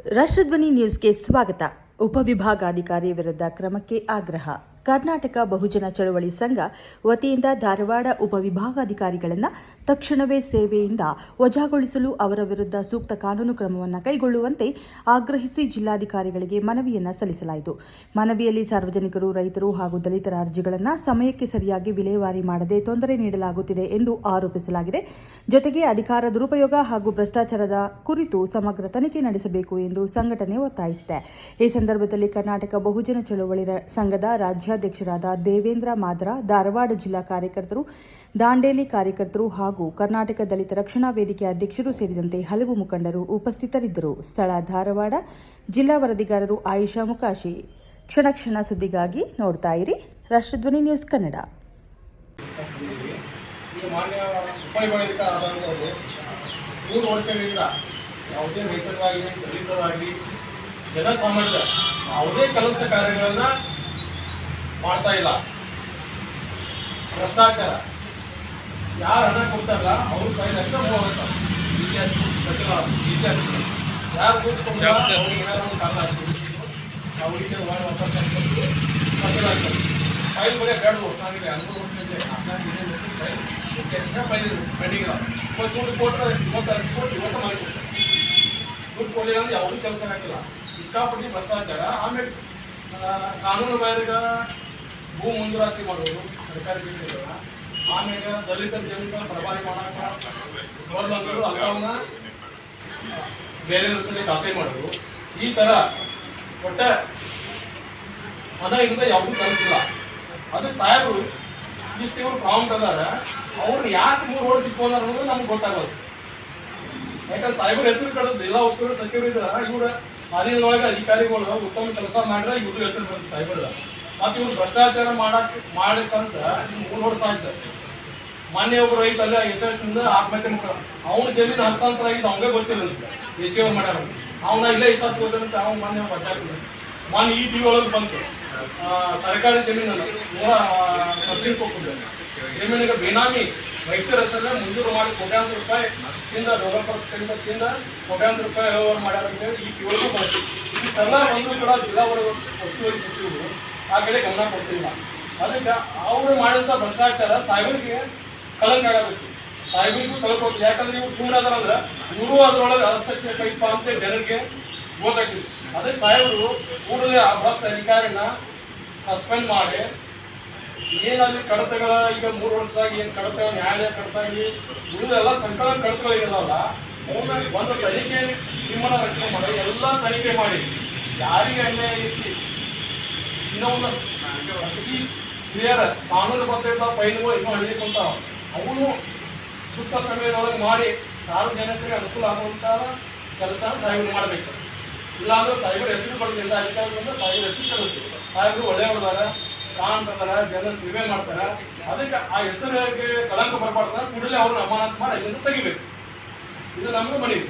ರಾಷ್ಟ್ರಧ್ವನಿ ನ್ಯೂಸ್ಗೆ ಸ್ವಾಗತ. ಉಪವಿಭಾಗಾಧಿಕಾರಿ ವಿರುದ್ಧ ಕ್ರಮಕ್ಕೆ ಆಗ್ರಹ. ಕರ್ನಾಟಕ ಬಹುಜನ ಚಳವಳಿ ಸಂಘ ವತಿಯಿಂದ ಧಾರವಾಡ ಉಪವಿಭಾಗಾಧಿಕಾರಿಗಳನ್ನು ತಕ್ಷಣವೇ ಸೇವೆಯಿಂದ ವಜಾಗೊಳಿಸಲು ಅವರ ವಿರುದ್ಧ ಸೂಕ್ತ ಕಾನೂನು ಕ್ರಮವನ್ನು ಕೈಗೊಳ್ಳುವಂತೆ ಆಗ್ರಹಿಸಿ ಜಿಲ್ಲಾಧಿಕಾರಿಗಳಿಗೆ ಮನವಿಯನ್ನು ಸಲ್ಲಿಸಲಾಯಿತು. ಮನವಿಯಲ್ಲಿ ಸಾರ್ವಜನಿಕರು, ರೈತರು ಹಾಗೂ ದಲಿತರ ಅರ್ಜಿಗಳನ್ನು ಸಮಯಕ್ಕೆ ಸರಿಯಾಗಿ ವಿಲೇವಾರಿ ಮಾಡದೆ ತೊಂದರೆ ನೀಡಲಾಗುತ್ತಿದೆ ಎಂದು ಆರೋಪಿಸಲಾಗಿದೆ. ಜೊತೆಗೆ ಅಧಿಕಾರ ದುರುಪಯೋಗ ಹಾಗೂ ಭ್ರಷ್ಟಾಚಾರದ ಕುರಿತು ಸಮಗ್ರ ತನಿಖೆ ನಡೆಸಬೇಕು ಎಂದು ಸಂಘಟನೆ ಒತ್ತಾಯಿಸಿದೆ. ಈ ಸಂದರ್ಭದಲ್ಲಿ ಕರ್ನಾಟಕ ಬಹುಜನ ಚಳವಳಿ ಸಂಘದ ರಾಜ್ಯಾಧ್ಯಕ್ಷರಾದ ದೇವೇಂದ್ರ ಮಾದರ, ಧಾರವಾಡ ಜಿಲ್ಲಾ ಕಾರ್ಯಕರ್ತರು, ದಾಂಡೇಲಿ ಕಾರ್ಯಕರ್ತರು ಹಾಗೂ ಕರ್ನಾಟಕ ದಲಿತ ರಕ್ಷಣಾ ವೇದಿಕೆ ಅಧ್ಯಕ್ಷರು ಸೇರಿದಂತೆ ಹಲವು ಮುಖಂಡರು ಉಪಸ್ಥಿತರಿದ್ದರು. ಸ್ಥಳ ಧಾರವಾಡ. ಜಿಲ್ಲಾ ವರದಿಗಾರರು ಆಯಿಷಾ ಮುಕಾಶಿ. ಕ್ಷಣ ಕ್ಷಣ ಸುದ್ದಿಗಾಗಿ ನೋಡ್ತಾ ಇರಿ ರಾಷ್ಟ್ರಧ್ವನಿ ನ್ಯೂಸ್ ಕನ್ನಡ. ಯಾವುದೇ ರೈತರಾಗಲಿ, ದಲಿತರಾಗಲಿ, ಜನಸಾಮಾನ್ಯ ಯಾವುದೇ ಕೆಲಸ ಕಾರ್ಯಗಳನ್ನು ಮಾಡ್ತಾ ಇಲ್ಲ. ಭ್ರಷ್ಟಾಚಾರ ಯಾರು ಹಣ ಕೊಡ್ತಾರಲ್ಲ ಅವ್ರ ಕೈಲಿ ಅಷ್ಟೇ ಹೋಗುತ್ತೆ. ಯಾರು ಕೂತ್ಕೊಂಡು ಅವ್ರಿಗೆ ಕಾರಣ ಆಗ್ತದೆ, ಅವ್ರಿಗೆ ಫೈಲ್ ಬರೀ 2 ವರ್ಷ ಆಗಿದೆ, 3 ವರ್ಷ ಇದೆ, 4 ಪೆಂಡಿಂಗ್ ಇಲ್ಲ. 23 ಕೋಟಿ 26 ಕೋಟಿ ಇವತ್ತು ಮಾಡಿ ದುಡ್ಡು ಕೊಡಲಿಲ್ಲ ಅಂದ್ರೆ ಯಾವುದೂ ಕೆಲಸ ಹಾಕಿಲ್ಲ. ಸಿಕ್ಕಾಪಟ್ಟಿ ಭ್ರಷ್ಟಾಚಾರ. ಆಮೇಲೆ ಕಾನೂನು ಬಾಹಿರ ಭೂ ಮಂಜೂರಾತಿ ಮಾಡೋದು ಸರ್ಕಾರಿ ಜಮೀನುಗಳ, ಆಮೇಲೆ ದಲಿತರ ಜಮೀನುಗಳ ಪ್ರಭಾವಿ ಮಾಡೋಕೆ ಗೌರ್ಮೆಂಟ್ಗಳು ಅಲ್ಲವನ್ನ ಬೇರೆ ವರ್ಷದಲ್ಲಿ ಖಾತೆ ಮಾಡೋದು. ಈ ಥರ ಒಟ್ಟ ಹಣ ಇಲ್ಲದ ಯಾವುದೂ ಕಲಿಸಿಲ್ಲ. ಅದಕ್ಕೆ ಸಾಹೇಬರು ಇಷ್ಟು ಇವರು ಪ್ರಾಂಪ್ಟ್ ಅದಾರ, ಅವ್ರನ್ನ ಯಾಕೆ 3 ರೋಡ್ ಸಿಕ್ಕೋದಾರ ಅನ್ನೋದು ನಮ್ಗೆ ಗೊತ್ತಾಗೋದು. ಯಾಕಂದ್ರೆ ಸಾಹೇಬರ ಹೆಸರು ಕಳೆದು ಜಿಲ್ಲಾ ಉಸ್ತುವಾರಿ ಸಚಿವರು ಇದ್ರ, ಇವರ ಅಧೀನದೊಳಗೆ ಅಧಿಕಾರಿಗಳು ಉತ್ತಮ ಕೆಲಸ ಮಾಡಿದ್ರೆ ಇವ್ರ ಹೆಸರು ಬರುತ್ತೆ ಸಾಹೇಬರ. ಮತ್ತು ಇವ್ರು ಭ್ರಷ್ಟಾಚಾರ ಮಾಡಕ್ಕಂತ 3 ವರ್ಷ ಆಯ್ತು. ಮಾನ್ಯ ಒಬ್ಬರು ರೈತ ಅಲ್ಲೇ ಹೆಸರಿನಿಂದ ಆತ್ಮಹತ್ಯೆ ಮಾಡ್ತಾರೆ. ಅವನ ಜಮೀನು ಹಸ್ತಾಂತರ ಆಗಿದ್ದು ಅವಂಗೆ ಗೊತ್ತಿಲ್ಲ, ಎಸಿ ಅವ್ರು ಮಾಡ್ಯಾರ. ಅವನ ಇಲ್ಲೇ ಇಸಾತ್ ಹೋದಂತ ಅವ್ನು ಮಾನ್ಯ ಬಚಾಕಿಲ್ಲ. ಮಾನ್ಯ ಈ ಟಿವಿ ಒಳಗೆ ಬಂತು, ಸರ್ಕಾರಿ ಜಮೀನನ್ನು 100% ಕೊಟ್ಟಿದ್ದಾರೆ. ಜಮೀನಿಗೆ ಬೇನಾಮಿ ರೈತರ ಹೆಸರನ್ನ ಮಂಜೂರು ಮಾಡಿ ಕೋಟ್ಯಾಂತರ ರೂಪಾಯಿ ತಿಂದ ಡೆವಲಪರ್ಸ್ಗಳಿಂದ ಕೋಟ್ಯಾಂತರ ರೂಪಾಯಿ ವ್ಯವಹಾರ ಮಾಡ್ಯಾರ ಅಂತೇಳಿ ಈ ಟಿವಿಗೂ ಬಂತು. ಇಷ್ಟೆಲ್ಲ ಬಂದರೂ ಕೂಡ ಜಿಲ್ಲಾ ಉಸ್ತುವಾರಿ ಸಚಿವರು ಆ ಕಡೆ ಗಮನ ಕೊಡ್ತಿಲ್ಲ. ಅದಕ್ಕೆ ಅವರು ಮಾಡಿದಂಥ ಭ್ರಷ್ಟಾಚಾರ ಸಾಹೇಬರಿಗೆ ಕಳಂಕ ಆಗಬೇಕು, ಸಾಹೇಬರಿಗೂ ಕಳ್ಕೊಟ್ಟು. ಯಾಕಂದ್ರೆ ಇವ್ರು ಸುಮ್ಮನೆ ಅದಾರಂದ್ರೆ ಇವರು ಅದರೊಳಗೆ ಹಸ್ತಕ್ಷೇಪ ಇಪ್ಪ ಅಂತ ಜನರಿಗೆ ಗೊತ್ತಾಗ್ತಿದೆ. ಅದಕ್ಕೆ ಸಾಹೇಬರು ಕೂಡಲೇ ಆ ಭ್ರಷ್ಟ ಅಧಿಕಾರಿನ ಸಸ್ಪೆಂಡ್ ಮಾಡಿ ಏನಲ್ಲಿ ಕಡತಗಳ ಈಗ 3 ವರ್ಷದಾಗಿ ಏನು ಕಡತ ನ್ಯಾಯಾಲಯ ಕಡತಾಗಿ ಉಳಿದೆಲ್ಲ ಸಂಕಲನ ಕಡತಗಳಿಗೆಲ್ಲ ಅವನಾಗಿ ಒಂದು ತನಿಖೆ ನಿಮ್ಮನ್ನ ರಚನೆ ಮಾಡಿ ಎಲ್ಲ ತನಿಖೆ ಮಾಡಿ ಯಾರಿಗೆ ಅನ್ಯಾಯ ಆಗೈತಿ ಇನ್ನೊಂದು ಕ್ಲಿಯರ್ ಕಾನೂನು ಬದ್ಧ ಫೈಲ್ಗಳು ಇನ್ನೂ ಹಿಡಿದುಕೊಂತ ಅವನು ಸೂಕ್ತ ಸಮಯದೊಳಗೆ ಮಾಡಿ ಸಾರ್ವಜನಿಕರಿಗೆ ಅನುಕೂಲ ಆಗುವಂಥ ಕೆಲಸ ಸಾಹೇಬರು ಮಾಡಬೇಕು. ಇಲ್ಲಾಂದ್ರೆ ಸಾಹೇಬರ ಹೆಸರು ಬರೋದಿಲ್ಲ, ಅಧಿಕಾರಿ ಬಂದ್ರೆ ಸಾಹೇಬರ ಹೆಸರು ಕಲಿತು. ಸಾಹೇಬರು ಒಳ್ಳೆಯವ್ರದಾರ, ಕಾಣ್ತಾರ, ಜನ ಸೇವೆ ಮಾಡ್ತಾರೆ. ಅದಕ್ಕೆ ಆ ಹೆಸರಿಗೆ ಕಳಂಕ ಬರಬಾರ್ದು. ಕೂಡಲೇ ಅವ್ರನ್ನ ಅಮಾನತು ಮಾಡಿ ಅಲ್ಲಿಂದ ತೆಗಿಬೇಕು. ಇದು ನಮ್ಗೆ ಮನವಿ.